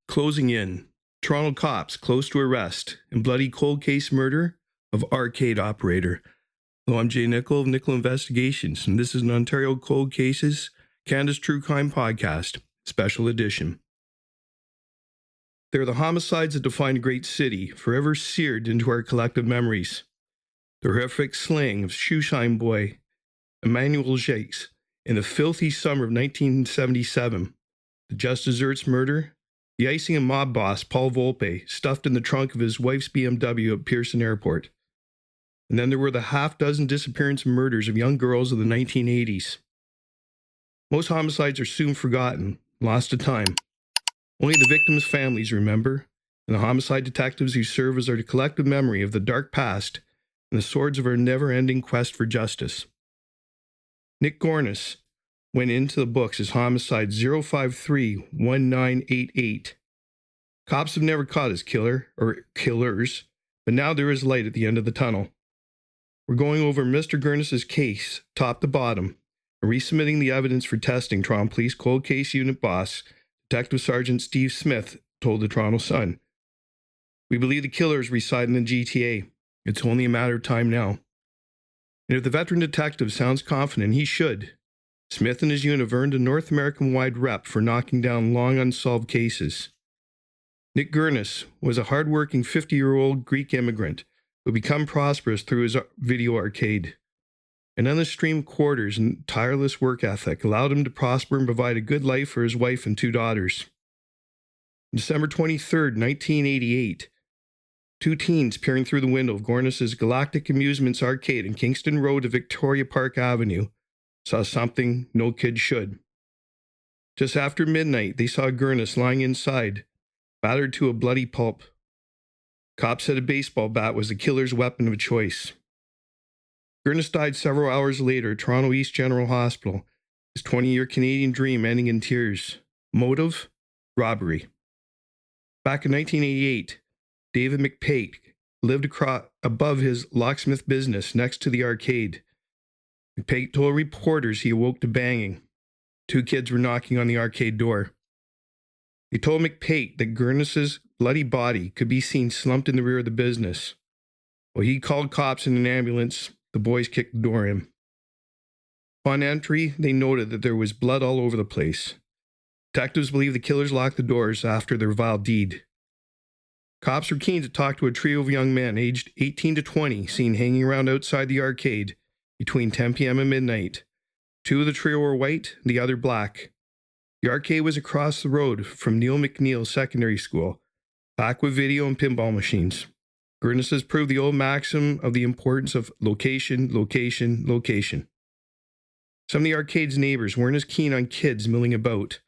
Closing in. Toronto cops close to arrest in bloody cold case murder of arcade operator. Hello, I'm Jay Nickel of Nickel Investigations, and this is an Ontario Cold Cases, Canada's True Crime Podcast, special edition. They're the homicides that define a great city, forever seared into our collective memories. The horrific slaying of shoeshine boy Emmanuel Jakes in the filthy summer of 1977. The just desserts murder. The icing and mob boss, Paul Volpe, stuffed in the trunk of his wife's BMW at Pearson Airport. And then there were the half-dozen disappearance and murders of young girls of the 1980s. Most homicides are soon forgotten, lost to time. Only the victims' families remember, and the homicide detectives who serve as our collective memory of the dark past and the swords of our never-ending quest for justice. Nick Gournis went into the books as Homicide 0531988. Cops have never caught his killer, or killers, but now there is light at the end of the tunnel. We're going over Mr. Gournis' case, top to bottom, and resubmitting the evidence for testing, Toronto Police Cold Case Unit boss, Detective Sergeant Steve Smith, told the Toronto Sun. We believe the killers reside in the GTA. It's only a matter of time now. And if the veteran detective sounds confident, he should. Smith and his unit have earned a North American-wide rep for knocking down long unsolved cases. Nick Gournis was a hard-working 50-year-old Greek immigrant who became prosperous through his video arcade. An unstreamed quarters and tireless work ethic allowed him to prosper and provide a good life for his wife and two daughters. On December 23, 1988, two teens peering through the window of Gournis Galactic Amusements arcade in Kingston Rd to Victoria Park Avenue saw something no kid should. Just after midnight, they saw Gournis lying inside, battered to a bloody pulp. Cops said a baseball bat was the killer's weapon of choice. Gournis died several hours later at Toronto East General Hospital, his 20-year Canadian dream ending in tears. Motive? Robbery. Back in 1988, David McPate lived above his locksmith business next to the arcade. McPate told reporters he awoke to banging. Two kids were knocking on the arcade door. They told McPate that Gournis' bloody body could be seen slumped in the rear of the business. While he called cops in an ambulance, the boys kicked the door in. Upon entry, they noted that there was blood all over the place. Detectives believe the killers locked the doors after their vile deed. Cops were keen to talk to a trio of young men aged 18 to 20 seen hanging around outside the arcade between 10 p.m. and midnight. Two of the trio were white, the other black. The arcade was across the road from Neil McNeil Secondary School, back with video and pinball machines. Gournis has proved the old maxim of the importance of location, location, location. Some of the arcade's neighbors weren't as keen on kids milling about.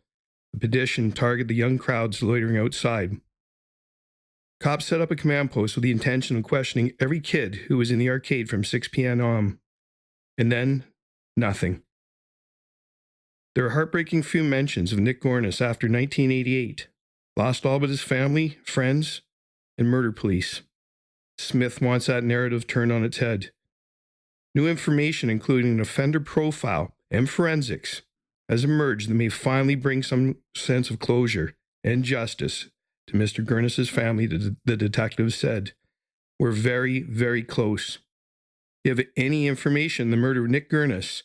The petition targeted the young crowds loitering outside. Cops set up a command post with the intention of questioning every kid who was in the arcade from 6 p.m. on. And then, nothing. There are heartbreaking few mentions of Nick Gournis after 1988. Lost all but his family, friends, and murder police. Smith wants that narrative turned on its head. New information, including an offender profile and forensics, has emerged that may finally bring some sense of closure and justice to Mr. Gournis' family, the detective said. We're very, very close. If you have any information on the murder of Nick Gournis,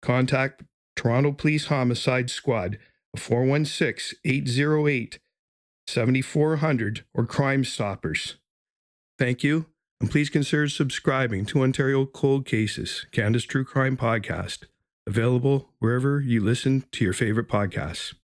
contact Toronto Police Homicide Squad, 416-808-7400 or Crime Stoppers. Thank you, and please consider subscribing to Ontario Cold Cases, Canada's True Crime Podcast, available wherever you listen to your favorite podcasts.